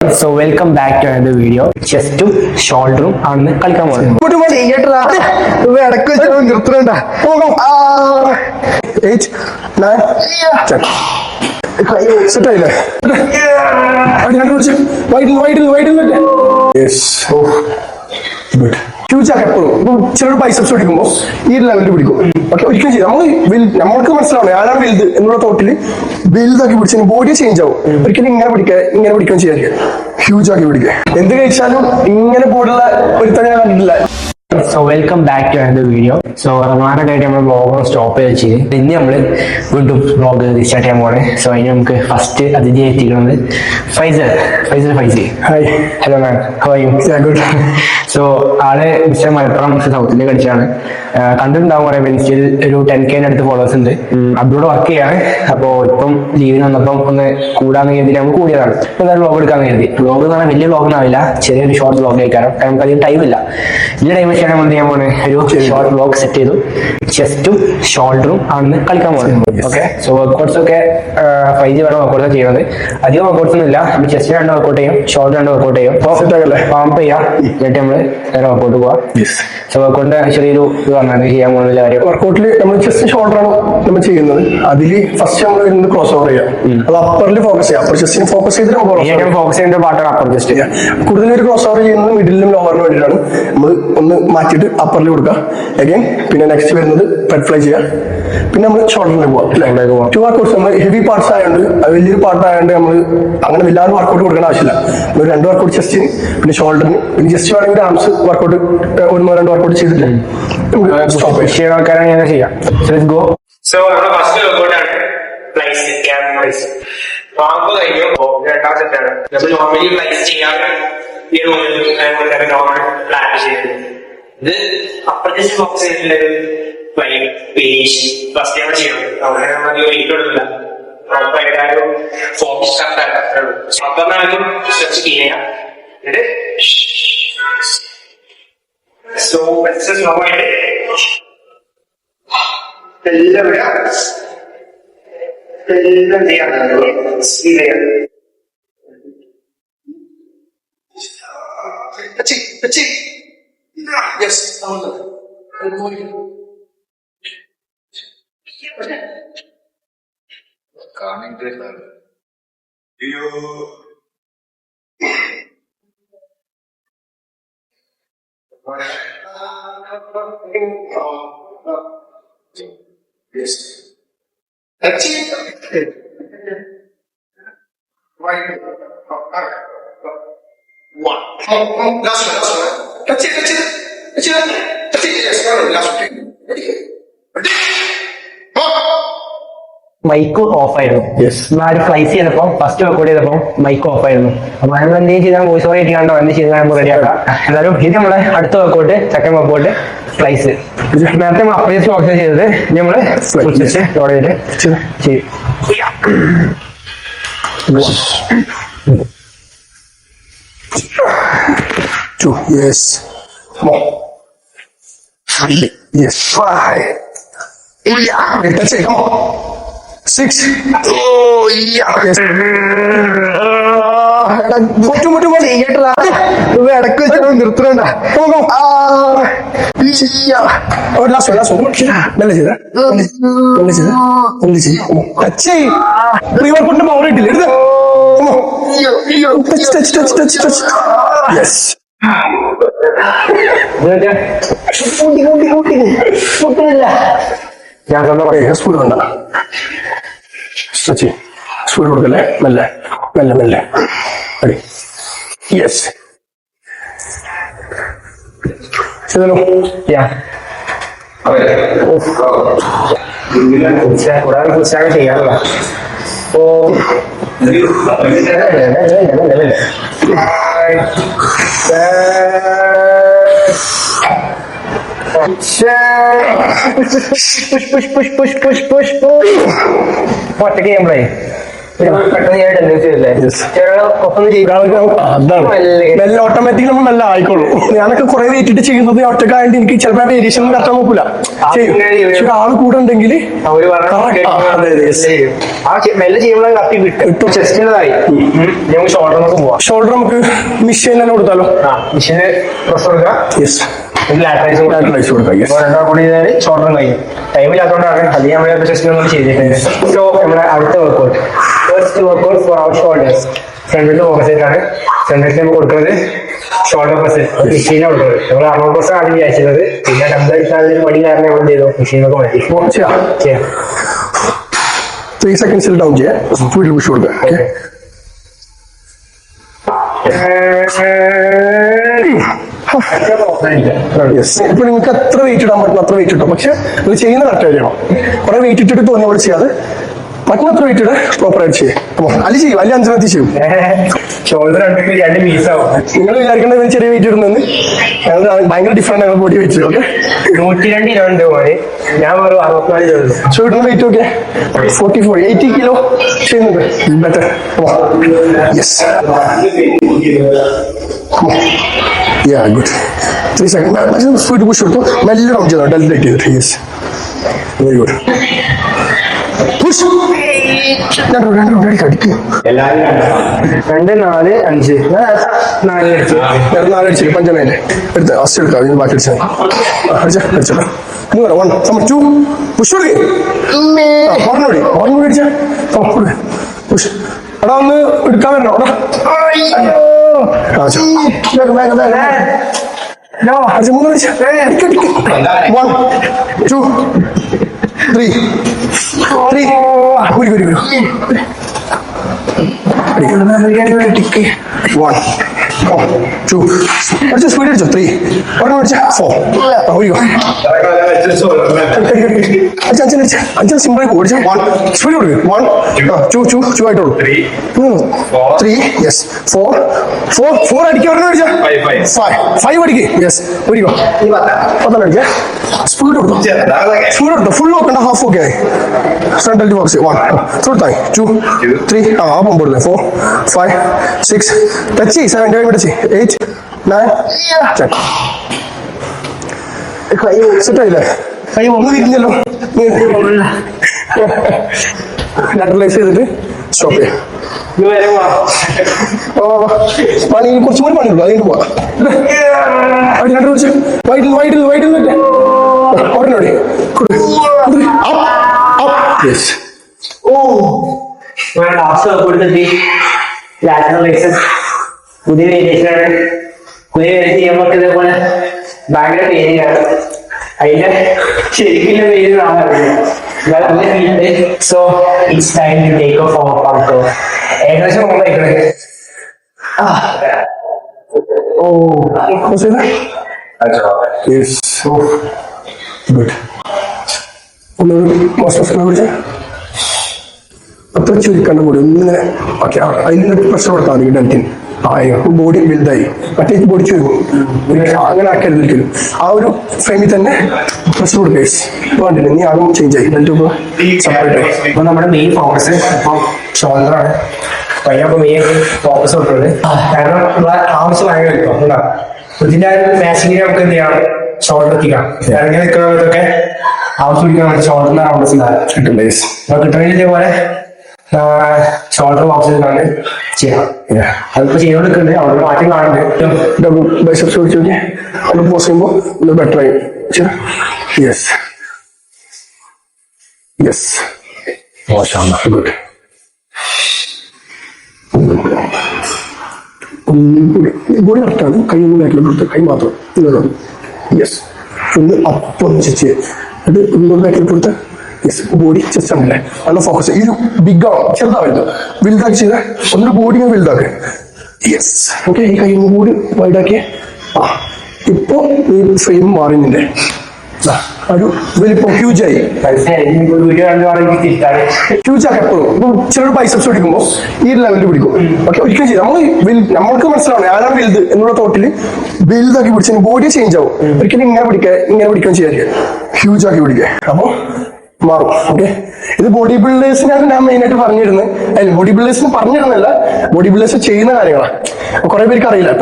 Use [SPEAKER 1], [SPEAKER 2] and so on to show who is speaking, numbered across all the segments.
[SPEAKER 1] So welcome back to another video. Chest shoulder ആണെന്ന് കളിക്കാൻ പോകുന്നത്.
[SPEAKER 2] ചിലർ ബൈസെപ്സ് പിടിക്കുമ്പോൾ ഈ ലെവലിൽ പിടിക്കും. ഓക്കെ, ഒരിക്കലും ചെയ്യും നമ്മൾക്ക് മനസ്സിലാവണം ആരാണ് വലുത് എന്നുള്ള തോട്ടിൽ വലുതാക്കി പിടിച്ചാൽ ബോഡി ചേഞ്ച് ആവും. ഒരിക്കലും ഇങ്ങനെ പിടിക്കാൻ ചെയ്യാതിരിക്കുക, ഹ്യൂജ് ആക്കി പിടിക്കുക. എന്ത് കഴിച്ചാലും ഇങ്ങനെ ബോഡിയുള്ള ഒരു തന്നെ കണ്ടിട്ടില്ല.
[SPEAKER 1] So welcome back to another video. So റമദാനൊക്കെയായിട്ട് നമ്മൾ വ്ളോഗ് സ്റ്റോപ്പ് ചെയ്ത് ഇനി നമ്മൾ വീണ്ടും വ്ളോഗ് റീസ്റ്റാർട്ട് ചെയ്യാൻ പോകണേ. സോ അതിന് നമുക്ക് ഫസ്റ്റ് അതിഥി എത്തിക്കുന്നത് Faisal.
[SPEAKER 2] Hi,
[SPEAKER 1] hello ma'am, how are you?
[SPEAKER 2] Good.
[SPEAKER 1] So ആള് മിസ്റ്റർ മലപ്പുറം സൗത്തിൽ കളിച്ചാണ്. കണ്ടിട്ടുണ്ടാവും കുറെ ഇൻസ്റ്റയിൽ ഒരു 10K അടുത്ത് ഫോളോവേഴ്സ് ഉണ്ട്. അബ്രോഡ് വർക്ക് ചെയ്യാണ്. അപ്പോൾ ഇപ്പം ലീവിന് വന്നപ്പം ഒന്ന് കൂടാന്ന് കരുതി നമ്മൾ കൂടിയതാണ്. ഇപ്പൊ എന്തായാലും വ്ളോഗ് എടുക്കാന്ന് കരുതി. വ്ളോഗ് എന്ന് പറഞ്ഞാൽ വലിയ വ്ളോഗ് ഒന്നാവില്ല, ചെറിയൊരു ഷോർട്ട് വ്ളോഗ് കഴിക്കാനും നമുക്ക് അധികം ടൈമില്ല. ഇതിന്റെ ടൈം വെച്ചാണ് നമ്മൾ ചെയ്യാൻ പോകുന്നത്. ഒരു ഷോർട്ട് വ്ളോഗ് സെറ്റ് ചെയ്തു. ചെസ്റ്റും ഷോൾഡറും ആണെന്ന് കളിക്കാൻ പോകുന്നത്. ഓക്കെ, സോ വർക്കൗട്ട്സ് ഒക്കെ 5G വേണം വർക്കൗട്ട്സ് ചെയ്യുന്നത്. അധികം വർക്കൗട്ട്സ് ഒന്നും ഇല്ല. ചെസ്റ്റ് 2 വർക്കൗട്ട് ചെയ്യും, ഷോൾഡർ 2 വർക്കൗട്ട് ചെയ്യും. പമ്പ് ചെയ്യാം, എന്നിട്ട് നമ്മള് നേരെ വർക്കൗട്ട് പോവാം. സോ വർക്കൗട്ടിന്റെ ചെറിയൊരു ഇത് വന്നത് ചെയ്യാൻ പോകുന്ന കാര്യം.
[SPEAKER 2] വർക്കൗട്ടിൽ നമ്മൾ ചെസ്റ്റ് ഷോൾഡറാണ് നമ്മൾ ചെയ്യുന്നത്. അതിൽ ഫസ്റ്റ് നമ്മൾ വരുന്നത് ക്രോസ് ഓവർ ചെയ്യാം. അത് അപ്പറിൽ ഫോക്കസ് ചെയ്യാം. അപ്പർ ചെസ്റ്റിന് ഫോക്കസ് ചെയ്തിട്ട്
[SPEAKER 1] ഫോക്കസ് ചെയ്യുന്ന പാട്ടാണ് അപ്പർ ചെസ്റ്റ്.
[SPEAKER 2] കൂടുതൽ ഒരു ക്രോസ് ഓവർ ചെയ്യുന്നത് മിഡിലും ലോവറിനും വേണ്ടിയിട്ടാണ്. നമ്മൾ ഒന്ന് മാറ്റിയിട്ട് അപ്പറിൽ കൊടുക്കുക. അഗൈൻ പിന്നെ നെക്സ്റ്റ് വരുന്നത് പെഡ് ഫ്ലൈ ചെയ്യുക. പിന്നെ നമ്മൾ ഷോൾഡറിലേക്ക് പോകാം. 2 വർക്കൗട്ട്സ് നമ്മൾ ഹെവി പാർട്സ് ആയതുകൊണ്ട് അത് വലിയൊരു പാർട്ട് ആയതുകൊണ്ട് നമ്മൾ അങ്ങനെ വല്ലാതെ വർക്കൗട്ട് കൊടുക്കേണ്ട ആവശ്യമില്ല. ഒരു 2 വർക്കൗട്ട് ചെസ്റ്റിന്, പിന്നെ ഷോൾഡറിന്, പിന്നെ ജസ്റ്റ് വേണമെങ്കിൽ ആംസ് വർക്കൗട്ട് 1-2 വർക്കൗട്ട് ചെയ്തിട്ട്
[SPEAKER 1] ആൾക്കാരാണ് ഞാൻ ചെയ്യാം.
[SPEAKER 3] സോ നമ്മുടെ ഫസ്റ്റ് വർക്കൗട്ടാണ് പ്ലൈസ്, ക്യാബ് പ്ലൈസ്. പാമ്പ് കഴിഞ്ഞു. രണ്ടാം സെറ്റാണ്. നമ്മൾ നോർമലി പ്ലൈസ് ചെയ്യാറ് നോർമൽ പ്ലാൻ ചെയ്യുന്നത്. ഇത് അപ്പർ ജസ്റ്റ് ഫോക്കസ് ചെയ്തിട്ടുള്ള പേജ് ഫസ്റ്റ് നമ്മൾ ചെയ്യണം. അവിടെ നമ്മൾ വെയിറ്റ് കൊടുക്കില്ല, പ്രോപ്പറായിട്ട് ഫോക്കസ് അപ്പറിനാണെങ്കിലും സ്ട്രെച്ച് ചെയ്യാം. എന്നിട്ട് സോ സ്ലോ ആയിട്ട് എല്ലാം ചെയ്യാൻ Yes. That's it. Right. One. Last one. That's it. Yes, last one. Ready?
[SPEAKER 1] Mic off ആയിരുന്നു. ഒരു ഫ്ലൈസ് ചെയ്തപ്പോ ഫസ്റ്റ് വർക്കൗട്ട് ചെയ്തപ്പോ മൈക്ക് ഓഫ് ആയിരുന്നു. അപ്പൊ നമ്മൾ എന്തെങ്കിലും ചെയ്താൽ വോയിസ് ഓവർ ചെയ്യണ്ടോ എന്ത് ചെയ്താൽ നമുക്ക് റെഡിയാക്കാം. എന്തായാലും ഇത് നമ്മളെ അടുത്ത വർക്കൗട്ട്, സെക്കൻഡ് വർക്കൗട്ട് ഫ്ലൈസ്. നേരത്തെ നമ്മൾ അപ്പർ ചെസ്റ്റ് ഫോക്കസ് ചെയ്തത് നമ്മള് ചെസ്റ്റ് ലോഡ് ചെയ്തിട്ട് ചെയ്യും.
[SPEAKER 2] Yes. More. Yes. 5. That's it. Come on. 6. Oh, yeah. Yes. ഇടക്ക് വെച്ചാൽ നിർത്തണ്ട. ലാസ്റ്റ് നല്ല ചെയ്ത പ്രീ വർക്കൗട്ടിന്റെ പവർ കിട്ടില്ല. എടുത്ത യെസ്. ഞാൻ സ്പീഡ് വേണ്ട, സ്പീഡ് കൊടുക്കല്ലേ, മെല്ലെ മെല്ലെ മെല്ലെ. അടി. യെസ്. ചെയ്തല്ലോ.
[SPEAKER 1] ചെയ്യാറുള്ള ഓ ഒറ്റയ്ക്ക് ചെയ്യുമ്പോഴേ പെട്ടെന്ന് ചെയ്യാൻ ടെൻഡൻസി വരില്ലേ?
[SPEAKER 2] Yes.
[SPEAKER 1] ഒപ്പം ചെയ്യും.
[SPEAKER 2] അതാണ് മെല്ലെ ഓട്ടോമാറ്റിക്കലി നമ്മൾ മെല്ലെ ആയിക്കോളും. ഞാനൊക്കെ കുറെ വെയിറ്റ് ഇട്ട് ചെയ്യുന്നത് ഒറ്റക്കായിട്ട് എനിക്ക് ചിലപ്പോൾ വേരിയേഷൻ കറക്റ്റാൻ നോക്കൂല ചെയ്യും. പക്ഷെ ഒരാൾ കൂടെ ഉണ്ടെങ്കിൽ
[SPEAKER 1] മെല്ലെ ചെയ്യുമ്പോഴാണ് കറക്റ്റ് കിട്ടും. ചെസ്റ്റിൻ്റെതായി നമുക്ക് ഷോൾഡറിനൊക്കെ പോവാം.
[SPEAKER 2] ഷോൾഡർ നമുക്ക് മിഷീൻ തന്നെ കൊടുത്താലോ?
[SPEAKER 1] മിഷീന് പ്രസ് കൊടുക്കുക.
[SPEAKER 2] യെസ്,
[SPEAKER 1] ലാറ്ററൈസ്
[SPEAKER 2] കൊടുക്കാം. യെസ്,
[SPEAKER 1] രണ്ടാം കൂടി ഷോൾഡറും കഴിയും. ടൈമില്ലാത്തതുകൊണ്ടാണ് അല്ലെങ്കിൽ നമ്മൾ ചെസ്റ്റ് നമ്മൾ ചെയ്തിട്ടുണ്ട്. സോ നമ്മുടെ അടുത്ത workout, first workout for our shoulders. ഫ്രണ്ടിൽ ഫോക്കസ് ചെയ്തിട്ടാണ് ഫ്രണ്ടിൽ നമ്മൾ കൊടുക്കുന്നത് ഷോൾഡർ പ്രസ്. മെഷീനെ കൊടുക്കുന്നത് നമ്മൾ അറുപത് പ്രസ് ആദ്യം വിചാരിച്ചത്. പിന്നെ ഡംബിൾ പണി കാരണം നമ്മൾ ചെയ്തു മെഷീനൊക്കെ മാറ്റി ചെയ്യാം.
[SPEAKER 2] 3 seconds ഡൗൺ ചെയ്യാം. സ്പീഡിൽ പുഷ് കൊടുക്കുക. ഇപ്പൊ നിങ്ങൾക്ക് എത്ര വെയിറ്റ് ഇടാൻ പറ്റുന്ന അത്ര വെയിറ്റ് ഇട്ടോ. പക്ഷെ നിങ്ങൾ ചെയ്യുന്ന കറക്റ്റ് ആയിരിക്കണം. കുറെ വെയിറ്റ് ഇട്ടിട്ട് തോന്നിയ പോലെ ചെയ്യാതെ പറ്റുന്നത്ര വെയിറ്റ് ഇട്ട് പ്രോപ്പർ ആയിട്ട് ചെയ്യും. അല്ലെ ചെയ്യും, അല്ലെ 5 minutes ചെയ്യും.
[SPEAKER 1] ഷോൾഡർ രണ്ട് പീസാവും.
[SPEAKER 2] നിങ്ങൾ വിചാരിക്കേണ്ടത് ചെറിയ വെയിറ്റ് ഇടുന്നെന്ന്. ഞങ്ങൾ ഭയങ്കര ഡിഫറെന്റ് ആണ് ബോഡി വെയിറ്റ്. ഓക്കെ,
[SPEAKER 1] 102 കിലോ ഉണ്ട് പോലെ. ഞാൻ ഒരു 64 കിലോ ഉണ്ട്.
[SPEAKER 2] സോ ഇടുന്ന വെയിറ്റ് ഓക്കെ 44 80 കിലോ ചെയ്യുന്നുണ്ട്. Better. Yes, yeah, good. 3 seconds. Speed push കൊടുത്തു. മെല്ലെ ഡൗൺ ചെയ്തോ. ഡെലിറ്റ് ചെയ്തിട്ട്. Yes, very good. പുഷ്. രണ്ട് അടിക്കും.
[SPEAKER 1] 2 4 5 4 അടിച്ചു.
[SPEAKER 2] 4 അടിച്ചിട്ട് പഞ്ചമേലെ എടുത്ത് അസ്റ്റ് എടുക്കാം. ഇതിന് ബാക്കി അടിച്ചാൽ അടിച്ചോ. 3 1 2 പുഷ് കൊടുക്കേ. ഓർമ്മ അടിച്ചാ പുഷ്. എടാ ഒന്ന് എടുക്കാൻ വരണോ? സ്പീഡ് അടിച്ചോ. 3 ഒരെണ്ണം അടിച്ച 4 അഞ്ച് സിമ്പിൾ ആയി ഓടിച്ച 1 സ്പീഡ് കൊടുക്കും. 1 2 ആയിട്ടുള്ളൂ. 3 യെസ് 4 അടിക്കുക. ഒരെണ്ണം അടിച്ച 5 അടിക്കുക. യെസ്, ഓടിക്കോ. 10 അടിക്കുക. സ്പീഡ് കൊടുത്തു. ഫുൾ നോക്കണ്ട, ഹാഫ് ഓക്കെ ആയി. Frontal box 1 തൊട്ടായി. 2 3 ആ പമ്പ് കൊടുത്തേ. 4 5 6 ടച്ച് 7 ടച്ച് 8 9 10. സെറ്റായില്ലേ? കൈ ഒന്ന് തിരിഞ്ഞല്ലോ. ലാറ്ററലൈസ് ചെയ്തിട്ട് സ്റ്റോപ്പ് ചെയ്യാം. പണി കുറച്ചും കൂടി പണിയുള്ളൂ. അതിന് പോവാം. രണ്ട് കുറച്ച് വൈഡിൽ ഓടനോടി.
[SPEAKER 1] പുതിയ വേരിയേഷനാണ്. പുതിയ വേരിയേഷൻ ചെയ്യുമ്പോൾ ഇതേപോലെ ഭയങ്കര പേരിലാണ്. അതിന്റെ ശരിക്കും പേര് so it's time to take off our part. ഏകദേശം മുമ്പായിക്കണേ.
[SPEAKER 2] ഗുഡ്. അത്ര ചുരുക്കണ്ട കൂടി ഒന്നിങ്ങനെ ഓക്കെ. അതിന് പ്രഷർ കൊടുത്താൽ മതി. ഡെൽറ്റിൻ ബോഡി വലുതായി. മറ്റേ ബോഡി ചുരുങ്ങും. അങ്ങനെ ആക്കരുത് ഒരിക്കലും. ആ ഒരു ഫ്രെയിമിൽ തന്നെ പ്രഷർ കൊടുക്കുക. വേണ്ടില്ല, നീ ആകും ചേഞ്ച് ആയി. ഡെൽറ്റ് സെപ്പറേറ്റ് ആയി.
[SPEAKER 1] അപ്പൊ നമ്മുടെ മെയിൻ ഫോക്കസ് ഇപ്പൊ ഷോൾഡറാണ്. പയ്യപ്പോ മെയിൻ ഫോക്കസ് കൊടുക്കുന്നത് കാരണം നമ്മളെ ആവശ്യം ഭയങ്കര കിട്ടും. ഇതിന്റെ മാച്ചിങ്ങിന് നമുക്ക് എന്ത് ചെയ്യാം? ഷോൾഡർ എത്തിക്കാം. ഇറങ്ങി നിൽക്കുന്നതൊക്കെ ആവശ്യം പിടിക്കാൻ ഷോൾഡറിന്റെ റൗണ്ടസ്
[SPEAKER 2] കിട്ടില്ല.
[SPEAKER 1] കിട്ടണമെങ്കിൽ ഇതേപോലെ ഷോൾഡർ ബോക്സ് ചെയ്തിട്ടാണ് ചെയ്യാം. അതിപ്പോ ചെയ്തോണ്ടിരിക്കുന്നുണ്ട്. അവിടെ മാറ്റം കാണുന്നുണ്ട്.
[SPEAKER 2] ഡബിൾ ബൈസെപ്സ് പിടിച്ച് നോക്കി ഒന്ന് പോസ് ചെയ്യുമ്പോൾ ഒന്ന് ബെറ്റർ ആയി. Yes yes, good. ബോഡി കറക്റ്റാണ്. കൈ ഒന്ന് ബാക്കിലോട്ട് കൊടുത്ത് കൈ മാത്രം ഇങ്ങോട്ട്. യെസ്, ഒന്ന് അപ്പം ചെച്ച് എന്നിട്ട് ഒന്നൊന്ന് ബാക്കിലോട്ട് കൊടുത്ത്. യെസ്, ബോഡി ചെസ്റ്റ് ആണല്ലേ നല്ല ഫോക്കസ്. ഈ ഒരു ബിഗ് ആവും, ചെറുതാവരുത്. വലുതാക്കി ചെയ്ത ഒന്നൊരു ബോഡി വലുതാക്കുക. Yes, okay. ഈ കൈ കൂടി വൈഡാക്കിയ ഇപ്പൊ ഈ ഫ്രെയിം മാറുന്നില്ലേ? ഒരു വലിപ്പം ഹ്യൂജായി. ഹ്യൂജാക്കി എപ്പോഴും ഇപ്പം ചിലർ ബൈസെപ്സ് പിടിക്കുമ്പോൾ ഈ ലെവലിൽ പിടിക്കും. ഓക്കെ, ഒരിക്കലും ചെയ്യും. നമ്മൾക്ക് മനസ്സിലാവണം ആരാണ് വലുത് എന്നുള്ള തോട്ടിൽ വലുതാക്കി പിടിച്ചാൽ ബോഡി ചേഞ്ച് ആവും. ഒരിക്കലും ഇങ്ങനെ പിടിക്കാൻ ചെയ്യാൻ ഹ്യൂജാക്കി പിടിക്കുക. അപ്പൊ മാറും. ഓക്കെ, ഇത് ബോഡി ബിൽഡേഴ്സിനാണ് ഞാൻ മെയിൻ ആയിട്ട് പറഞ്ഞിരുന്നത്. അല്ല, ബോഡി ബിൽഡേഴ്സിന് പറഞ്ഞിരുന്നില്ല, ബോഡി ബിൽഡേഴ്സ് ചെയ്യുന്ന കാര്യങ്ങളാണ്. കുറെ പേർക്ക് അറിയില്ല.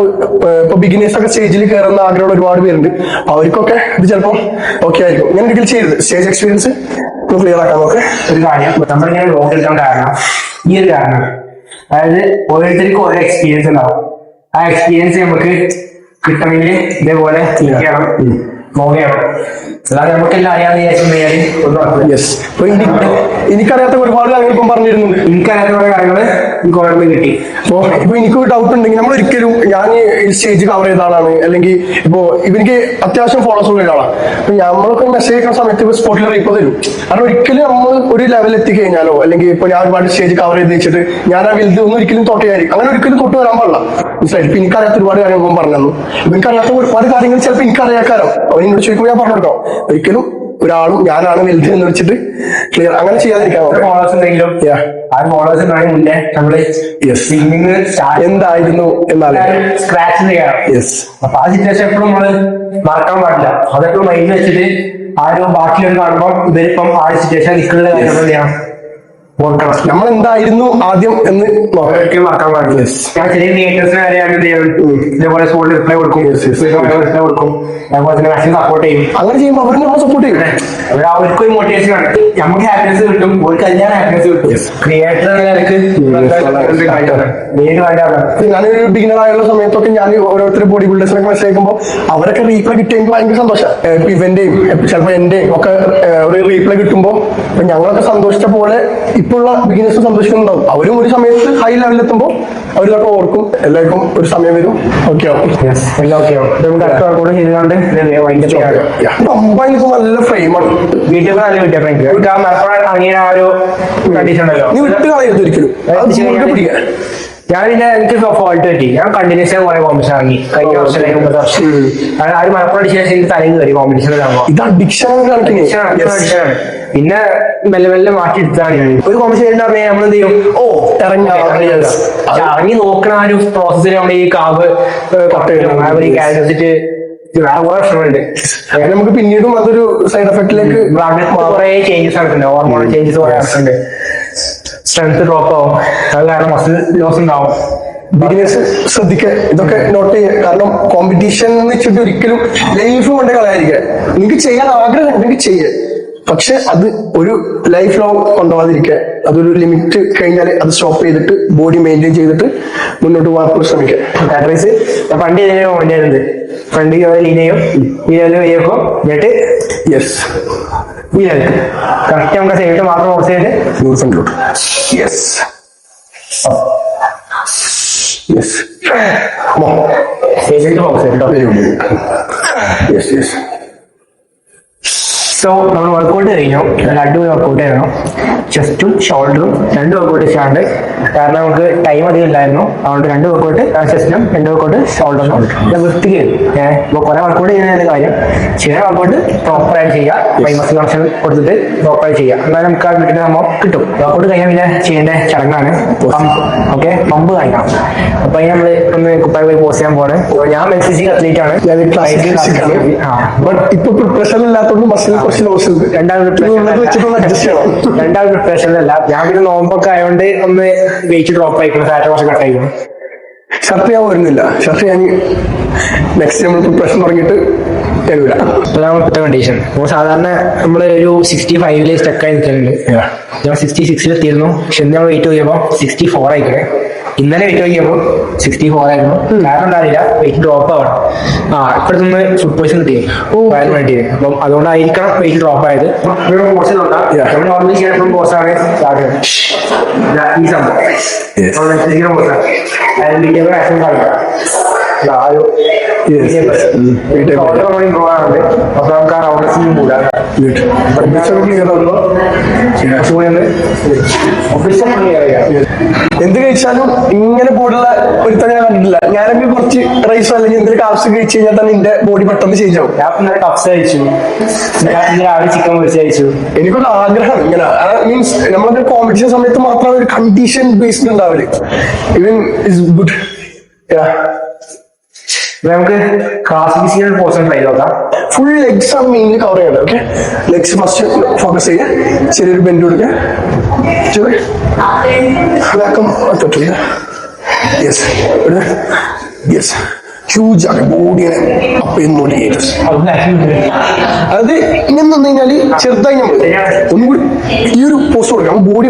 [SPEAKER 2] ഇപ്പൊ ബിഗിനേഴ്സ് ഒക്കെ സ്റ്റേജിൽ കയറുന്ന ആഗ്രഹമുള്ള ഒരുപാട് പേരുണ്ട്. അപ്പൊ അവർക്കൊക്കെ ഇത് ചിലപ്പോൾ ഓക്കെ ആയിരിക്കും. ഞാൻ ഒരിക്കലും ചെയ്തത് സ്റ്റേജ് എക്സ്പീരിയൻസ് ക്ലിയർ ആക്കാൻ നോക്കെ.
[SPEAKER 1] ഒരു കാര്യം നമ്മളിങ്ങനെ വ്ലോഗ് എടുക്കാൻ കാരണം ഈ ഒരു കാരണം, അതായത് ഓരോരുത്തർക്കും ഓരോ എക്സ്പീരിയൻസ് ഉണ്ടാവും. ആ എക്സ്പീരിയൻസ് നമുക്ക് കിട്ടണമെങ്കിൽ ഇതേപോലെ ചെയ്യണം, വ്ലോഗ് ചെയ്യണം. അല്ലാതെ നമുക്കെല്ലാം അറിയാതെ വിചാരിച്ചാൽ ഒന്നും നടക്കില്ല.
[SPEAKER 2] യെസ്, ഇപ്പൊ എനിക്കറിയാത്ത ഒരുപാട് കാര്യങ്ങൾ ഇപ്പം പറഞ്ഞിരുന്നുണ്ട്.
[SPEAKER 1] എനിക്കറിയാത്ത കുറെ കാര്യങ്ങൾ എനിക്ക് ഓർമ്മ കിട്ടി.
[SPEAKER 2] ഇപ്പൊ എനിക്ക് ഡൗട്ട് ഉണ്ടെങ്കിൽ നമ്മൾ ഒരിക്കലും ഞാൻ സ്റ്റേജ് കവർ ചെയ്ത ആളാണ്, അല്ലെങ്കിൽ ഇപ്പൊ ഇവർക്ക് അത്യാവശ്യം ഫോളോസ് ഉള്ള ഒരാളാണ്. അപ്പൊ നമ്മളൊക്കെ മെസ്സേജ് അയക്കുന്ന സമയത്ത് ഇപ്പൊ സ്പോട്ടിൽ റീപ്പ് തരും. കാരണം ഒരിക്കലും നമ്മൾ ഒരു ലെവൽ എത്തിക്കഴിഞ്ഞാലോ, അല്ലെങ്കിൽ ഇപ്പൊ ഞാൻ ഒരുപാട് സ്റ്റേജ് കവർ ചെയ്ത് വെച്ചിട്ട് ഞാൻ ആ വലുത് ഒന്നും ഒരിക്കലും തൊട്ടയായിരിക്കും, അങ്ങനെ ഒരിക്കലും തൊട്ട് വരാൻ പാടില്ല. മനസ്സിലായി? ഇപ്പൊ എനിക്കറിയാത്ത ഒരുപാട് കാര്യങ്ങൾ പറഞ്ഞു. എനിക്കറിയാത്ത ഒരുപാട് കാര്യങ്ങൾ ചിലപ്പോൾ എനിക്കറിയാക്കാരോ, അവൻ എന്നോട് ചോദിക്കുമ്പോൾ ഞാൻ പറഞ്ഞു കൊടുക്കാം. ഒരിക്കലും ഒരാളും ഞാനാണ് വലുത് എന്ന് വെച്ചിട്ട് ക്ലിയർ അങ്ങനെ ചെയ്യാതിരിക്കാൻ.
[SPEAKER 1] ഫോളോവേഴ്സ് ഉണ്ടെങ്കിലും ആ ഫോളോവേഴ്സ് മുന്നേ നമ്മള്
[SPEAKER 2] എന്തായിരുന്നു എന്നാലും
[SPEAKER 1] സ്ക്രാച്ച് ചെയ്യണം.
[SPEAKER 2] യെസ്,
[SPEAKER 1] അപ്പൊ ആ സിറ്റുവേഷൻ എപ്പോഴും നമ്മള് മറക്കാൻ പാടില്ല. അതെപ്പോഴും മൈൻഡ് വെച്ചിട്ട് ആരും ബാക്കിയൊരു കാണുമ്പോൾ ഇവരിപ്പം ആ സിറ്റുവേഷൻ നിൽക്കുന്ന കാര്യം ചെയ്യണം, ഓർക്കണം.
[SPEAKER 2] നമ്മൾ എന്തായിരുന്നു ആദ്യം എന്ന്
[SPEAKER 1] ഒരിക്കലും മറക്കാൻ പാടില്ല. ഞാൻ ചെറിയ ക്രിയേറ്റേഴ്സിന് കാര്യമാണ് ഇതേപോലെ സ്കൂളിൽ റിപ്ലൈ കൊടുക്കും, റിപ്ലൈ കൊടുക്കും, അതുപോലെ തന്നെ മാക്സിമം സപ്പോർട്ട് ചെയ്യും.
[SPEAKER 2] അങ്ങനെ ചെയ്യുമ്പോൾ അവർ നമ്മൾ സപ്പോർട്ട് ചെയ്യും.
[SPEAKER 1] അവർക്ക് ഒരു മോട്ടിവേഷൻ ആണ്, നമുക്ക് ഹാപ്പിനെസ് കിട്ടും, ഒരു കല്യാണം ഹാപ്പിനെസ് കിട്ടും. ക്രിയേറ്റർ എന്ന നിലക്ക്
[SPEAKER 2] ഞാനൊരു ബിഗിനർ ആയുള്ള സമയത്തൊക്കെ ഞാൻ ഓരോരുത്തർ ബോഡി ബിൽഡേഴ്സിനൊക്കെ മെസ്സേജ് അയക്കുമ്പോൾ അവരൊക്കെ റീപ്ലൈ കിട്ടിയെങ്കിൽ ഭയങ്കര സന്തോഷം. ഇപ്പൊ ഇവന്റെയും ചിലപ്പോൾ എന്റെയും ഒക്കെ ഒരു റീപ്ലൈ കിട്ടുമ്പോൾ ഞങ്ങളൊക്കെ സന്തോഷിച്ച പോലെ ഇപ്പോഴുള്ള ബിഗിനേഴ്സ് സന്തോഷിക്കുന്നുണ്ടാവും. അവരും ഒരു സമയത്ത് ഹൈ ലെവലിൽ എത്തുമ്പോൾ അവരിതൊക്കെ ഓർക്കും. എല്ലാവർക്കും ഒരു സമയം വരും, ഓക്കെ ആവും. അമ്പാനിപ്പോ നല്ല ഫ്രെയിമാണ്.
[SPEAKER 1] വീട്ടിൽ ഇറങ്ങിയ ആ ഒരു കണ്ടീഷൻ ഉണ്ടല്ലോ,
[SPEAKER 2] നീ വിട്ട് കളയരുത് ഒരിക്കലും. പിടിക്കാൻ
[SPEAKER 1] ഞാൻ പിന്നെ എനിക്ക് ഫോൾട്ട് പറ്റി. ഞാൻ കണ്ടിന്യൂസ് ആയി കുറെ കോമ്പറ്റീഷൻ ഇറങ്ങി കഴിഞ്ഞ വർഷം, 9 വർഷം. ആ ഒരു മലപ്പുറം അടിച്ച ശേഷം എനിക്ക് തലയിൽ കയറി കോമ്പറ്റീഷൻ
[SPEAKER 2] ഇത് അഡിക്ഷൻ.
[SPEAKER 1] പിന്നെ മെല്ലെ മെല്ലെ മാറ്റിയെടുത്താണ്. ഒരു കോമ്പറ്റീഷൻ എന്ന് പറഞ്ഞാൽ നമ്മൾ എന്ത് ചെയ്യും, ഇറങ്ങി നോക്കണ ആ ഒരു പ്രോസസ്സിൽ നമ്മൾ ഈ കാവ് കാലിച്ചിട്ട് വേറെ കുറെ പ്രശ്നമുണ്ട്.
[SPEAKER 2] നമുക്ക് പിന്നീടും അതൊരു സൈഡ് എഫക്റ്റിലേക്ക്
[SPEAKER 1] കുറെ ചേഞ്ചസ് നടക്കുന്നുണ്ട്, ഹോർമോൺ ചേഞ്ചസ് കുറെ നടക്കുന്നുണ്ട്. സ്ട്രെങ്ത് ഡ്രോപ്പ് ആവും, അത് കാരണം മസിൽ ലോസ് ഉണ്ടാവും.
[SPEAKER 2] ബിഗിനേഴ്സ് ശ്രദ്ധിക്കുക, ഇതൊക്കെ നോട്ട് ചെയ്യുക. കാരണം കോമ്പറ്റീഷൻ എന്ന് വെച്ചിട്ട് ഒരിക്കലും ലൈഫ് കൊണ്ട് കളയാതിരിക്കുക. നിങ്ങൾക്ക് ചെയ്യാൻ ആഗ്രഹം ഉണ്ടെങ്കിൽ ചെയ്യുക, പക്ഷെ അത് ഒരു ലൈഫ് ലോങ് കൊണ്ടുപോകാതിരിക്കുക. അതൊരു ലിമിറ്റ് കഴിഞ്ഞാൽ അത് സ്റ്റോപ്പ് ചെയ്തിട്ട് ബോഡി മെയിൻറ്റെയിൻ ചെയ്തിട്ട് മുന്നോട്ട് പോകാൻ ശ്രമിക്കുക.
[SPEAKER 1] കാറ്ററൈസ് പണ്ട് ഇതിനെ വേണ്ടിയിരുന്നത് ഫ്രണ്ട് ലീനയും വീലും വയ്യപ്പോ എന്നിട്ട്
[SPEAKER 2] യെസ്
[SPEAKER 1] കറക്റ്റ് നമുക്ക് സൈഡ് മാത്രം ഫോഴ്സ് ചെയ്ത്
[SPEAKER 2] ഫ്രണ്ടിലോട്ട്. യെസ് യെസ്
[SPEAKER 1] സൈഡിലേക്ക് ഫോഴ്സ് ചെയ്തിട്ടോ.
[SPEAKER 2] Very good. Yes yes.
[SPEAKER 1] So നമ്മൾ വർക്കൗട്ട് കഴിഞ്ഞു, അടിപൊളി വർക്കൗട്ട് ആയിരുന്നു. ചെസ്റ്റും ഷോൾഡറും 2 വർക്കൗട്ട് ചെയ്യാണ്ട്, കാരണം നമുക്ക് ടൈം അധികം ഇല്ലായിരുന്നു. അതുകൊണ്ട് 2 വർക്കൗട്ട് ചെസ്റ്റിനും 2 വർക്കൗട്ട് ഷോൾഡറിനും വൃത്തിക്ക്. ഇപ്പോൾ കുറെ വർക്കൗട്ട് ചെയ്യുന്നതിന്റെ കാര്യം ചെയ്യുന്ന വർക്കൗട്ട് പ്രോപ്പറായിട്ട് ചെയ്യുക, മസിൽ കണക്ഷൻ കൊടുത്തിട്ട് പ്രോപ്പറായിട്ട് ചെയ്യുക, എന്നാലും നമുക്ക് ആ കിട്ടുന്ന സംഭവം കിട്ടും. വർക്കൗട്ട് കഴിഞ്ഞാൽ പിന്നെ ചെയ്യേണ്ട ചടങ്ങാണ് പമ്പ്. ഓക്കെ, പമ്പ് കാണിക്കണം. അപ്പൊ അതിന് നമ്മൾ ഒന്ന് കുപ്പായി പോയി പോസ്റ്റ് ചെയ്യാൻ പോകണം. ഞാൻ മെൻസിസിങ് അത്ലീറ്റ് ആണ്.
[SPEAKER 2] ഇപ്പൊ പ്രിപ്പറേഷൻ ഇല്ലാത്തതുകൊണ്ട് മസിൽ കുറച്ച് ലോസ് ഉണ്ട്.
[SPEAKER 1] രണ്ടാമത് പ്രിപ്പറേഷനല്ല, ഞാൻ പിന്നെ നോമ്പൊക്കെ ആയതുകൊണ്ട് ഒന്ന് വെയിറ്റ് ഡ്രോപ്പ് ആയിക്കണം, ഫാറ്റ് കുറച്ച് കട്ട് ആയിക്കണം.
[SPEAKER 2] ഷർട്ട് ചെയ്യാൻ വരുന്നില്ല. ഷർട്ട് ഞാൻ നെക്സ്റ്റ് നമ്മൾ പ്രിപ്പറേഷൻ തുടങ്ങിയിട്ട് തരൂല.
[SPEAKER 1] അതാണ് കണ്ടീഷൻ. അപ്പോൾ സാധാരണ നമ്മൾ ഒരു 65 സ്റ്റക്കായി നിൽക്കുന്നുണ്ട്. ഞാൻ 66 എത്തിയിരുന്നു. പക്ഷെ ഇന്ന് നമ്മൾ വെയിറ്റ് നോക്കിയപ്പോൾ 64 ആയിക്കണേ. ഇന്നലെ വെയിറ്റ് നോക്കിയപ്പോൾ 64 ആയിരുന്നു. കാരണം ഉണ്ടാവില്ല, വെയിറ്റ് ഡ്രോപ്പ് ആവണം. ഇപ്പോഴത്തൊന്ന് ഫുഡ് പോയിസൺ കിട്ടി വയറിന് വേണ്ടിയത്. അപ്പം അതുകൊണ്ടായിരിക്കണം വെയിറ്റ് ഡ്രോപ്പ് ആയത്. കോഴ്സ് നോക്കാം, നമ്മൾ നോർമലി ചെയ്യാൻ കോഴ്സാണ് ഈ സംഭവം.
[SPEAKER 2] എന്ത് കഴിച്ചാലും ഇങ്ങനെ ബോഡിയുള്ള ഒരുത്തന്നെ ഞാൻ കണ്ടിട്ടില്ല. ഞാനൊക്കെ കുറച്ച് റൈസോ അല്ലെങ്കിൽ എന്തെങ്കിലും കാപ്സ് കഴിച്ചു കഴിഞ്ഞാൽ തന്നെ എന്റെ ബോഡി പെട്ടെന്ന് ചേഞ്ച് ആവും.
[SPEAKER 1] ഞാൻ കപ്സ് കഴിച്ചു, രാവിലെ ചിക്കൻ പൊരിച്ച് കഴിച്ചു.
[SPEAKER 2] എനിക്കൊരു ആഗ്രഹം ഇങ്ങനെ, മീൻസ് നമ്മളൊക്കെ കോമ്പറ്റീഷൻ സമയത്ത് മാത്രമാണ് ഒരു കണ്ടീഷൻ ബേസ്ഡ് ഉണ്ടാവല്. ഇവൻ ഇസ് ഗുഡ്.
[SPEAKER 1] നമുക്ക് ക്ലാസിക്കൽ പോർഷൻ ട്രൈ നോക്കാം.
[SPEAKER 2] ഫുൾ ലെഗ്സ് ആണ് മെയിൻലി കവർ ചെയ്യേണ്ടത്. ഓക്കെ, ലെഗ്സ് ഫസ്റ്റ് ഫോക്കസ് ചെയ്യുക. ചെറിയൊരു ബെൻഡ് കൊടുക്കുക. യെസ് യെസ്, ഹ്യൂജ് ആണ് ബോഡിയെ അപ്പ് ചെയ്യുന്ന. അത് ഇങ്ങനെ നിന്ന് കഴിഞ്ഞാല് ചെറുതായി നമ്മൾ ഒന്നുകൂടി ഈ ഒരു പോസ്റ്റ് കൊടുക്കാം. ബോഡി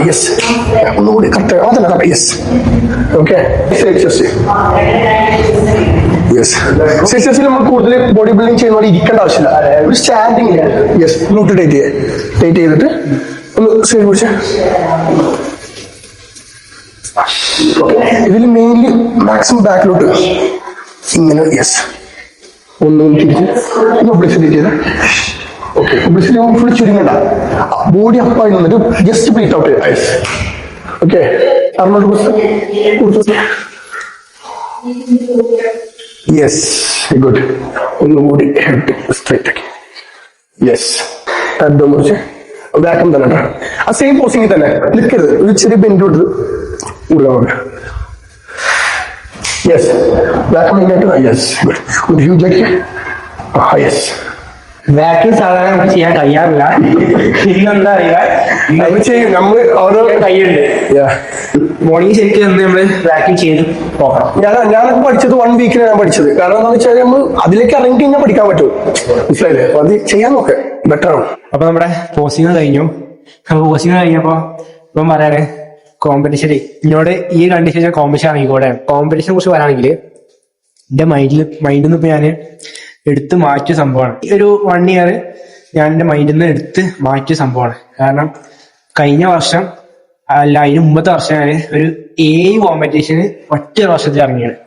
[SPEAKER 2] യെസ്, ഒന്നുകൂടി കറക്റ്റ് അതല്ല കറക്റ്റ്. Yes, okay. യെസ്, നമ്മൾ കൂടുതൽ ബോഡി ബിൽഡിംഗ് ചെയ്യുന്ന പോലെ ഇരിക്കേണ്ട ആവശ്യമില്ല. ഒരു സ്റ്റാൻഡിങ്. യെസ്, ഗ്ലൂട്ട് ടൈറ്റ് ചെയ്തിട്ട് ഒന്ന് സൈഡ് പിടിച്ച്. ഇതിൽ മെയിൻലി മാക്സിമം ബാക്കിലോട്ട് ഇങ്ങനെ. യെസ്, ഒന്ന് തിരിച്ച് ഒബ്ലിസിറ്റി ചെയ്ത്. ഓക്കെ, ഒബ്ലിസിറ്റി ഫുൾ ചുരുങ്ങണ്ട. ബോഡി അപ്പായി നിന്നിട്ട് ജസ്റ്റ് ബ്രീത്ത് ഔട്ട് ചെയ്യുക. Yes, okay. Yes, good. ഒന്നുകൂടി ഹെഡ് സ്ട്രൈറ്റ് ആക്കി. യെസ്, ഹെഡ് മുറിച്ച് ബാക്കും തന്നെ കേട്ടോ. ആ സെയിം പോസിംഗിൽ തന്നെ നിൽക്കരുത്. ഒരു ചെറിയ ബെൻഡ് കൊടുത്ത് കൊടുക്കാൻ. യെസ്, ബാക്കും ഇങ്ങോട്ട്. Yes, good. ഒരു ഹ്യൂജ് ആക്കി. യെസ്.
[SPEAKER 1] ബാക്കിൽ സാധാരണ നമുക്ക് ചെയ്യാൻ കഴിയാറില്ല. ശരിയെന്താ അറിയില്ല,
[SPEAKER 2] നമ്മൾ ചെയ്യും. നമ്മൾ ഓരോ
[SPEAKER 1] കൈയുണ്ട്. മോർണിംഗ് ശരിക്കും നമ്മള് ബാക്കിൽ ചെയ്ത് പോകണം.
[SPEAKER 2] ഞാനൊക്കെ പഠിച്ചത് 1 വീക്കിലാണ് ഞാൻ പഠിച്ചത്. കാരണം എന്താണെന്ന് വെച്ചാൽ നമ്മൾ അതിലേക്ക് ഇറങ്ങി കഴിഞ്ഞാൽ പഠിക്കാൻ പറ്റും. മനസ്സിലായില്ലേ? അപ്പൊ അത് ചെയ്യാൻ നോക്കെ ബെറ്റർ ആണ്.
[SPEAKER 1] അപ്പൊ നമ്മുടെ പോസിംഗ് കഴിഞ്ഞു. അപ്പൊ പോസിംഗ് കഴിഞ്ഞപ്പോ ഇപ്പം പറയാന് കോമ്പറ്റീഷന് എന്നോട് ഈ കണ്ടീഷൻ കോമ്പറ്റീഷൻ ആണെങ്കിൽ കൂടെ കോമ്പറ്റീഷനെ കുറിച്ച് പറയുകയാണെങ്കിൽ എന്റെ മൈൻഡിൽ നിന്ന് ഇപ്പൊ ഞാൻ എടുത്ത് മാറ്റിയ സംഭവമാണ്. ഈ ഒരു 1 ഇയർ ഞാൻ എന്റെ മൈൻഡിൽ നിന്ന് എടുത്ത് മാറ്റിയ സംഭവമാണ്. കാരണം കഴിഞ്ഞ വർഷം അല്ല, അതിന് മുമ്പത്തെ വർഷം ഞാൻ ഒരു 7 കോമ്പറ്റീഷന് ഒറ്റ വർഷത്തിൽ ഇറങ്ങിയാണ്.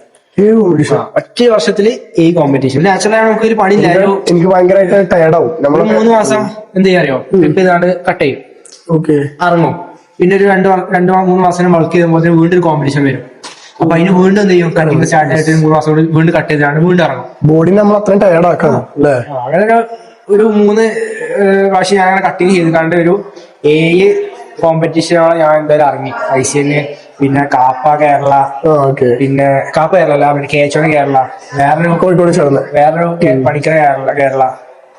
[SPEAKER 1] ഒറ്റ വർഷത്തില് 7 കോമ്പറ്റീഷൻ. നാച്ചുറലായി നമുക്ക് ഒരു പണിയില്ല.
[SPEAKER 2] എനിക്ക് ഭയങ്കരമായിട്ട് ടയർഡാവും. നമ്മൾ
[SPEAKER 1] 3 മാസം എന്ത് ചെയ്യാറിയോ, ട്രിപ്പ് ചെയ്താണ്ട് കട്ട് ചെയ്യും.
[SPEAKER 2] ഓക്കെ,
[SPEAKER 1] ഇറങ്ങും. പിന്നെ ഒരു 2-3 മാസം വർക്ക് ചെയ്യുമ്പോൾ വീണ്ടും ഒരു കോമ്പറ്റീഷൻ വരും. അപ്പൊ അതിന് വീണ്ടും എന്ത് ചെയ്യും, കട്ടിങ് സ്റ്റാർട്ട് ആയിട്ട് 3 മാസം കൊണ്ട് വീണ്ടും കട്ട് ചെയ്താണ് വീണ്ടും ഇറങ്ങും.
[SPEAKER 2] ബോഡി നമ്മൾ അത്രയും ടയർഡ് ആക്കണം അല്ലേ?
[SPEAKER 1] അങ്ങനെ ഒരു 3 പ്രാവശ്യം ഞാൻ അങ്ങനെ കട്ടിങ് ചെയ്ത് കണ്ട് ഒരു 7 കോമ്പറ്റീഷനാണ് ഞാൻ എന്തായാലും ഇറങ്ങി. ICL, പിന്നെ കാപ്പ കേരള, പിന്നെ കാപ്പ കേരള, പിന്നെ കേച്ചോണ കേരള, വേറൊരു
[SPEAKER 2] കോഴിക്കോട് ചേർന്ന്
[SPEAKER 1] വേറൊരു പണിക്കര കേരള,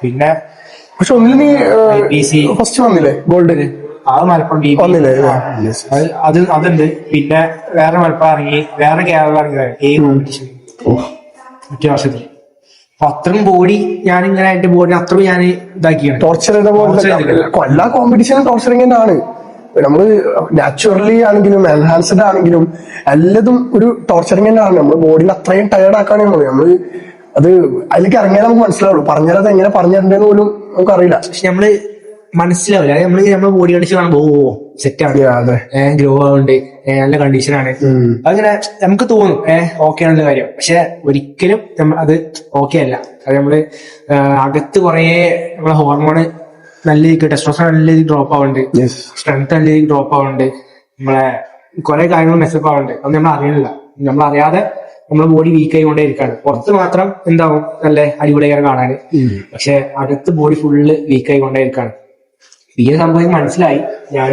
[SPEAKER 1] പിന്നെ
[SPEAKER 2] പക്ഷെ ഒന്നിൽ നീ ഫസ്റ്റ് വന്നില്ലേ ഗോൾഡിന്?
[SPEAKER 1] അത് മലപ്പുറം അതുണ്ട്. പിന്നെ വേറെ മലപ്പുറം ഇറങ്ങി, വേറെ കേരള ഇറങ്ങിയത് 7 കോമ്പറ്റീഷൻ ഒറ്റ വർഷത്തിൽ. അപ്പൊ അത്രയും ബോഡി ഞാൻ ഇങ്ങനെ എന്റെ ബോഡി അത്രയും ഞാൻ ഇതാക്കിയാണ്.
[SPEAKER 2] ടോർച്ചർ എല്ലാ കോമ്പറ്റീഷനും ടോർച്ചറിങ് തന്നെയാണ്. നമ്മള് നാച്ചുറലി ആണെങ്കിലും എൻഹാൻസ്ഡ് ആണെങ്കിലും എല്ലാതും ഒരു ടോർച്ചറിങ് തന്നെയാണ്. നമ്മള് ബോഡിയിൽ അത്രയും ടയർഡ് ആക്കാണ് നമ്മള്. അത് അതിലേക്ക് ഇറങ്ങിയാൽ നമുക്ക് മനസ്സിലാവുള്ളൂ. പറഞ്ഞാൽ അത് എങ്ങനെ പറഞ്ഞിട്ടുണ്ടെന്ന് പോലും നമുക്ക് അറിയില്ല.
[SPEAKER 1] പക്ഷെ നമ്മള് മനസ്സിലാവില്ല. നമ്മള് ബോഡി കണ്ടീഷൻ കാണുമ്പോ സെറ്റാണ്, ഗ്രോ ആവുന്നുണ്ട്, നല്ല കണ്ടീഷനാണ്, അങ്ങനെ നമുക്ക് തോന്നും ഓക്കെ ആണെന്ന കാര്യം. പക്ഷെ ഒരിക്കലും അത് ഓക്കെ അല്ല. അത് നമ്മള് അകത്ത് കുറെ നമ്മളെ ഹോർമോണ് നല്ല രീതിക്ക്, ടെസ്റ്റോസ്റ്ററോൺ നല്ല രീതിക്ക് ഡ്രോപ്പ് ആവുന്നുണ്ട്, സ്ട്രെങ്ത് നല്ല രീതിക്ക് ഡ്രോപ്പ് ആവുന്നുണ്ട്, നമ്മളെ കുറെ കാര്യങ്ങൾ മെസ്സപ്പ് ആവുന്നുണ്ട്. അത് നമ്മൾ അറിയണില്ല. നമ്മളറിയാതെ നമ്മളെ ബോഡി വീക്ക് ആയിക്കൊണ്ടേ ഇരിക്കാണ്. പുറത്ത് മാത്രം എന്താവും നല്ല അടിപൊളിയായി കാണാന്, പക്ഷെ അകത്ത് ബോഡി ഫുള്ള് വീക്ക് ആയിക്കൊണ്ടേ ഇരിക്കാണ്. ഈ സംഭവം മനസ്സിലായി ഞാൻ.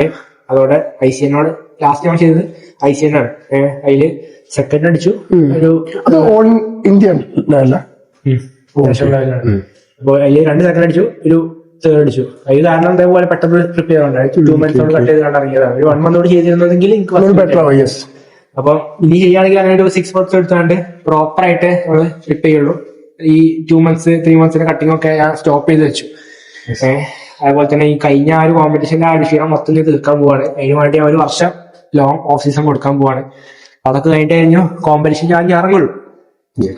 [SPEAKER 1] അതോടെ ICNോട് ലാസ്റ്റ് ഞാൻ ചെയ്തത് ICN ആണ്. അതില് സെക്കൻഡ് അടിച്ചു. ഒരു
[SPEAKER 2] ഓൾ ഇന്ത്യ
[SPEAKER 1] അപ്പൊ അതില് 2 സെക്കൻഡ് അടിച്ചു, ഒരു തേർഡ് അടിച്ചു. അത് കാരണം അതേപോലെ പെട്ടെന്ന് ട്രിപ്പ് ചെയ്തോണ്ടായി 2 months കൊണ്ട് കട്ട് ചെയ്ത് ഇറങ്ങിയതാണ്. ഒരു 1 month ചെയ്തിരുന്നെങ്കിൽ എനിക്ക്
[SPEAKER 2] ബെറ്റർ ആവും.
[SPEAKER 1] അപ്പൊ ഇനി ചെയ്യുകയാണെങ്കിൽ അങ്ങനെ ഒരു 6 months എടുത്താണ്ട് പ്രോപ്പർ ആയിട്ട് നമ്മള് ട്രിപ്പ് ചെയ്യുള്ളൂ. ഈ 2 months 3 months കട്ടിങ് ഒക്കെ ഞാൻ സ്റ്റോപ്പ് ചെയ്ത് വെച്ചു. അതുപോലെ തന്നെ ഈ കഴിഞ്ഞ ഒരു കോമ്പറ്റീഷന്റെ ക്ഷീണം മൊത്തം തീർക്കാൻ പോവാണ്. അതിന് വേണ്ടി 1 വർഷം ലോങ് ഓഫ് സീസൺ കൊടുക്കാൻ പോവാണ്. അതൊക്കെ കഴിഞ്ഞിട്ട് കഴിഞ്ഞു കോമ്പറ്റീഷൻ ഞാൻ ഇറങ്ങുള്ളൂ.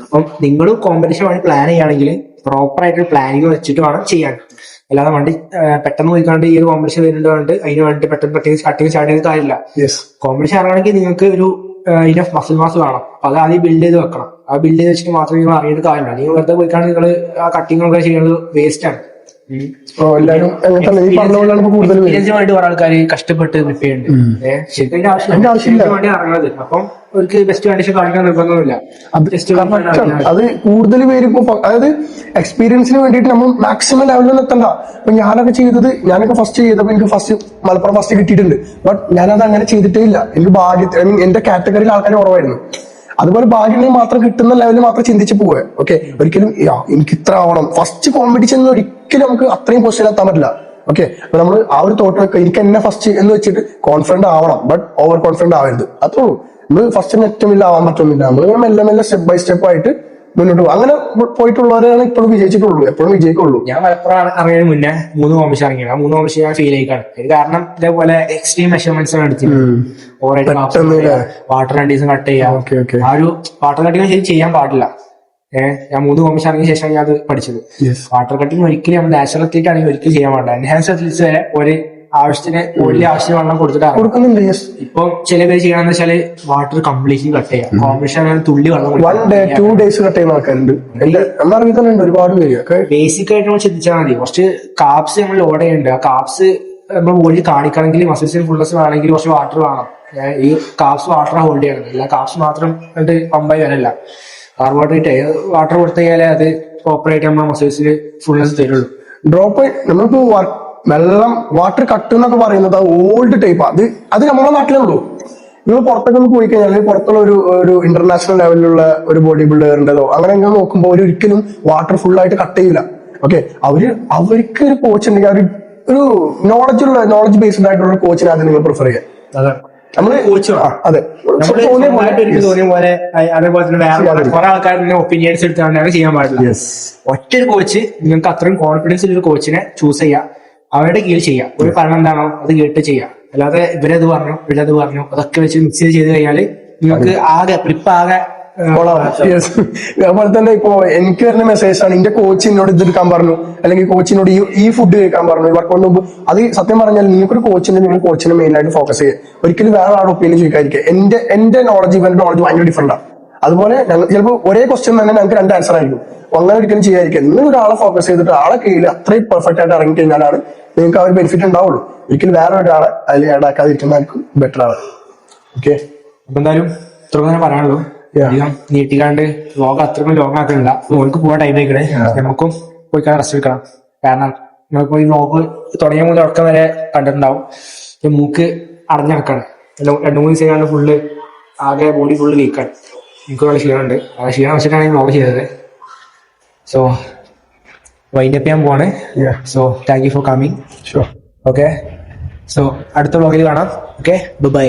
[SPEAKER 1] അപ്പം നിങ്ങളും കോമ്പറ്റീഷൻ വേണ്ടി പ്ലാൻ ചെയ്യുകയാണെങ്കിൽ പ്രോപ്പർ ആയിട്ട് പ്ലാനിങ് വെച്ചിട്ട് വേണം ചെയ്യാൻ. അല്ലാതെ വണ്ടി പെട്ടെന്ന് പോയിക്കാണ്ട് ഈ ഒരു കോമ്പറ്റീഷൻ വരുന്നുണ്ട് പറഞ്ഞിട്ട് അതിന് വേണ്ടി പെട്ടെന്ന് കട്ടിങ് സ്റ്റാർട്ട് ചെയ്ത് കാര്യമില്ല. കോമ്പറ്റീഷൻ ഇറങ്ങണമെങ്കിൽ നിങ്ങൾക്ക് ഒരു ഇനഫ് മസിൽ മാസ് വേണം. അപ്പൊ അത് ആദ്യം ബിൽഡ് ചെയ്ത് വെക്കണം. ആ ബിൽഡ് ചെയ്ത് വെച്ചിട്ട് മാത്രമേ നിങ്ങൾ അറിയേണ്ട കാര്യമില്ല. നിങ്ങൾ വെറുതെ പോയിക്കാണ്ട് നിങ്ങൾ ആ കട്ടിങ് ഒക്കെ ചെയ്യുന്നത് വേസ്റ്റ് ആണ്. വേണ്ടി കുറെ ആൾക്കാർ കഷ്ടപ്പെട്ട് പ്രിപ്പ് ചെയ്യുന്നുണ്ട്. ശരിക്കും ആവശ്യമില്ല വേണ്ടി ഇറങ്ങുന്നത്. അപ്പം അവർക്ക് ബെസ്റ്റ് കണ്ടീഷൻ കാണിക്കാൻ നിർബന്ധമില്ല.
[SPEAKER 2] അത് കൂടുതൽ പേര് ഇപ്പൊ അതായത് എക്സ്പീരിയൻസിന് വേണ്ടിയിട്ട് നമ്മൾ മാക്സിമം ലെവലിൽ എത്തണ്ട. ഇപ്പൊ ഞാനൊക്കെ ഫസ്റ്റ് ചെയ്തപ്പോ എനിക്ക് മലപ്പുറം ഫസ്റ്റ് കിട്ടിയിട്ടുണ്ട്. ബട്ട് ഞാനത് അങ്ങനെ ചെയ്തിട്ടേ ഇല്ല. എനിക്ക് എന്റെ കാറ്റഗറിയിൽ ആൾക്കാർ കുറവായിരുന്നു. അതുപോലെ ഭാഗ്യം മാത്രം കിട്ടുന്ന ലെവലിൽ മാത്രം ചിന്തിച്ച് പോവുക. ഓക്കെ, ഒരിക്കലും എനിക്ക് ഇത്ര ആവണം ഫസ്റ്റ് കോമ്പറ്റീഷൻ ഒരിക്കലും നമുക്ക് അത്രയും പൊസിഷൻ എത്താൻ പറ്റില്ല. ഓക്കെ, അപ്പൊ നമ്മൾ ആ ഒരു തോട്ട് വെക്കുക, എനിക്ക് എന്നെ ഫസ്റ്റ് എന്ന് വെച്ചിട്ട് കോൺഫിഡന്റ് ആവണം, ബട്ട് ഓവർ കോൺഫിഡന്റ് ആവരുത്. അത്രേ ഉള്ളൂ. നമ്മൾ ഫസ്റ്റ് ഏറ്റവും വലിയ ആവാൻ പറ്റുന്നില്ല. നമ്മൾ മെല്ലെ മെല്ലെ സ്റ്റെപ്പ് ബൈ സ്റ്റെപ്പ് ആയിട്ട് മുന്നോട്ട് പോകും. അങ്ങനെ പോയിട്ടുള്ളവരാണ് ഇപ്പോഴും വിജയിച്ചിട്ടുള്ളൂ, എപ്പോഴും വിജയിക്കുള്ളൂ.
[SPEAKER 1] ഞാൻ മലപ്പുറം ഇറങ്ങിയതിന് മുന്നേ 3 കോമ്പറ്റീഷൻ ഇറങ്ങിയത്. ആ 3 കോമ്പറ്റീഷൻ ഞാൻ ഫെയിൽ ആയിക്കാണ്. ഇത് കാരണം ഇതേപോലെ എക്സ്ട്രീം മെഷർമെന്റ്സ് ആണ് എടുത്തത്. വാട്ടർ കണ്ടീഷൻ കട്ട് ചെയ്യാം. ആ ഒരു വാട്ടർ കട്ടിങ് ശരി ചെയ്യാൻ പാടില്ല. ഞാൻ 3 കോമ്പറ്റീഷൻ ഇറങ്ങിയ ശേഷം ഞാൻ അത് പഠിച്ചത്. വാട്ടർ കട്ടിങ് ഒരിക്കലും നമ്മൾ നാച്ചുറൽ അത്ലീറ്റ് ആണെങ്കിൽ ഒരിക്കലും ചെയ്യാൻ പാടില്ല. എൻഹാൻസ് അത്ലീറ്റ്സ് വരെ ഒരു ആവശ്യത്തിന് വലിയ ആവശ്യത്തിന് വെള്ളം കൊടുത്തിട്ടാണ്. ഇപ്പൊ ചില പേര് ചെയ്യണമെന്ന് വെച്ചാല് വാട്ടർ കംപ്ലീറ്റ്ലി കട്ട് ചെയ്യാം. കോമ്പറ്റീഷൻ തുള്ളി വെള്ളം
[SPEAKER 2] 1 day 2 days കട്ട് ചെയ്യുന്ന ആൾക്കാരുണ്ട്. എന്നറിയാൻ തന്നെ ഉണ്ട് ഒരുപാട് പേര്.
[SPEAKER 1] ബേസിക് ആയിട്ട് നമ്മൾ ചിന്തിച്ചാൽ മതി. കുറച്ച് കാപ്സ് നമ്മൾ ലോഡ് ചെയ്യുന്നുണ്ട്. ആ കാപ്സ് നമ്മൾ ബോഡിയിൽ കാണിക്കണമെങ്കിൽ മസിൽസിന് ഫുൾനെസ് വേണമെങ്കിൽ കുറച്ച് വാട്ടർ വേണം. ഈ കാപ്സ് വാട്ടർ ഹോൾഡ് ചെയ്യണം. എല്ലാ കാപ്സ് മാത്രം പമ്പായി വരല്ല. കാർബോഹൈഡ്രേറ്റ് വാട്ടർ കൊടുത്തു കഴിഞ്ഞാലേ അത് പ്രോപ്പറായിട്ട് നമ്മൾ മസിൽസിന് ഫുൾനെസ് തരുള്ളൂ.
[SPEAKER 2] ഡ്രോപ്പ് നമ്മളിപ്പോ വെള്ളം വാട്ടർ കട്ട് എന്നൊക്കെ പറയുന്നത് ഓൾഡ് ടൈപ്പ്. അത് നമ്മുടെ നാട്ടിലേ ഉള്ളൂ. നിങ്ങൾ പുറത്തൊക്കെ ഒന്ന് പോയി കഴിഞ്ഞാൽ പുറത്തുള്ള ഒരു ഇന്റർനാഷണൽ ലെവലിലുള്ള ഒരു ബോഡി ബിൽഡറിൻ്റെതോ അങ്ങനെ എങ്ങനെ നോക്കുമ്പോൾ ഒരിക്കലും വാട്ടർ ഫുൾ ആയിട്ട് കട്ട് ചെയ്യില്ല. ഓക്കെ, അവർക്ക് ഒരു കോച്ച് ഉണ്ടെങ്കിൽ ഒരു നോളജ് ബേസ്ഡ് ആയിട്ടുള്ള കോച്ചിനെ അത് നിങ്ങൾ പ്രിഫർ ചെയ്യാം.
[SPEAKER 1] നമ്മള് കോച്ച്
[SPEAKER 2] അതെ,
[SPEAKER 1] തോന്നിയ പോലെ അതേപോലെ തന്നെ വേറെ കുറെ ആൾക്കാരുടെ ഒപ്പീനിയൻസ് എടുത്താണ് ചെയ്യാൻ പാടില്ല. ഒറ്റ ഒരു കോച്ച്, നിങ്ങൾക്ക് അത്രയും കോൺഫിഡൻസ് ഉള്ള ഒരു കോച്ചിനെ ചൂസ് ചെയ്യാം. അവരുടെ കീഴിൽ ചെയ്യാം. ഒരു പറഞ്ഞ എന്താണോ അത് കേട്ട് ചെയ്യാം. അല്ലാതെ ഇവരത് പറഞ്ഞു ഇവരത് പറഞ്ഞു അതൊക്കെ വെച്ച് മിക്സ് ചെയ്ത് കഴിഞ്ഞാൽ നിങ്ങൾക്ക് ആകെ ട്രിപ്പ് ആകെ.
[SPEAKER 2] അതുപോലെ തന്നെ ഇപ്പൊ എനിക്ക് വരുന്ന മെസ്സേജ് ആണ്, എന്റെ കോച്ച് എന്നോട് ഇതെടുക്കാൻ പറഞ്ഞു, അല്ലെങ്കിൽ കോച്ചിനോട് ഈ ഫുഡ് കഴിക്കാൻ പറഞ്ഞു, വർക്കൗട്ട് മുമ്പ്. അത് സത്യം പറഞ്ഞാൽ നിങ്ങൾക്കൊരു കോച്ചിന്റെ നിങ്ങൾ കോച്ചിനെ മെയിൻ ആയിട്ട് ഫോക്കസ് ചെയ്യുക. ഒരിക്കലും വേറെ ആളുടെ ഒപ്പീനിയൻ ചോദിക്കാതിരിക്കുക. എന്റെ നോളജ് ഇവന്റെ നോളജ് ഭയങ്കര ഡിഫറെന്റ് ആണ്. അതുപോലെ ചിലപ്പോൾ ഒരേ ക്വസ്റ്റ്യൻ തന്നെ ഞങ്ങൾക്ക് 2 ആൻസർ ആയിരിക്കും. അങ്ങനെ ഒരിക്കലും ചെയ്യാതിരിക്കുക. നിങ്ങൾ ഒരാളെ ഫോക്കസ് ചെയ്തിട്ട് ആളെ കീഴിൽ അത്രയും പെർഫെക്റ്റ് ആയിട്ട് ഇറങ്ങി കഴിഞ്ഞാലാണ് നിങ്ങൾക്ക് ആ ഒരു ബെനിഫിറ്റ് ഉണ്ടാവുള്ളൂ. ഒരിക്കലും വേറെ ഒരാളെ അതിൽ ആഡാക്കാതിരിക്കുന്നതായിരിക്കും ബെറ്റർ ആണ്. ഓക്കെ,
[SPEAKER 1] അപ്പൊ എന്തായാലും ഇത്ര തന്നെ പറയാനുള്ളൂ. അധികം നീട്ടിക്കാണ്ട് ലോകം അത്രയും ലോകം ആക്കണില്ല. ഓൾക്ക് പോകാൻ ടൈം ആയിക്കണേ. നമുക്കും പോയിക്കാൻ റെസ്റ്റ് എടുക്കണം. കാരണം നമ്മളിപ്പോ ഈ ലോഗ് തുടങ്ങിയ മുതൽ തുടക്കം വരെ കണ്ടിട്ടുണ്ടാവും. ഈ മൂക്ക് അടഞ്ഞിടക്കാണ്. 2-3 ദിവസം ഫുള്ള് ആകെ ബോഡി ഫുള്ള് വീക്കാണ്. എനിക്ക് നല്ല ക്ഷീണമുണ്ട്. ആ ക്ഷീണം വെച്ചിട്ടാണ് ഈ വ്ലോഗ് ചെയ്തത്. സോ വൈൻഡപ്പ് ചെയ്യാൻ പോവാണ്. So thank you for coming. Okay, so അടുത്ത വ്ലോഗിൽ കാണാം. Okay, by.